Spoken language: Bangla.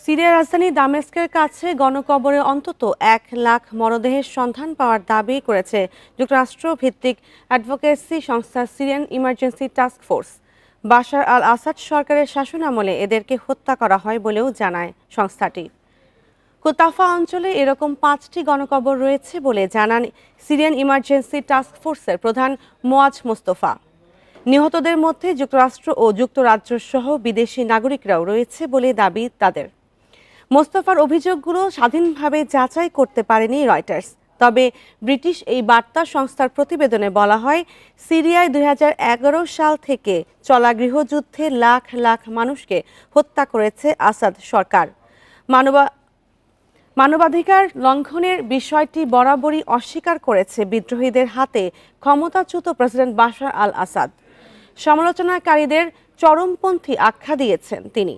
সিরিয়ার রাজধানী দামেস্কের কাছে গণকবরে অন্তত 1 লাখ মরদেহের সন্ধান পাওয়ার দাবি করেছে যুক্তরাষ্ট্র ভিত্তিক অ্যাডভোকেসি সংস্থা Syrian emergency task force. Bashar al Assad সরকারের শাসনামলে এদেরকে হত্যা করা হয় বলেও জানায় সংস্থাটি। কোতাফা অঞ্চলে এরকম 5টি গণকবর রয়েছে বলে জানান সিরিয়ান ইমার্জেন্সি টাস্ক ফোর্সের প্রধান মোয়াজ মোস্তফা। নিহতদের মধ্যে যুক্তরাষ্ট্র ও যুক্তরাজ্য সহ বিদেশি নাগরিকরাও রয়েছে বলে দাবি তাদের। মোস্তফার অভিযোগগুলো স্বাধীনভাবে যাচাই করতে পারেনি রয়টার্স। তবে ব্রিটিশ এই বার্তা সংস্থার প্রতিবেদনে বলা হয়, সিরিয়ায় 2011 সাল থেকে চলা গৃহযুদ্ধে লাখ লাখ মানুষকে হত্যা করেছে আসাদ সরকার। মানবাধিকার লঙ্ঘনের বিষয়টি বরাবরই অস্বীকার করেছে বিদ্রোহীদের হাতে ক্ষমতাচ্যুত প্রেসিডেন্ট বাশার আল আসাদ। সমালোচনাকারীদের চরমপন্থী আখ্যা দিয়েছেন তিনি।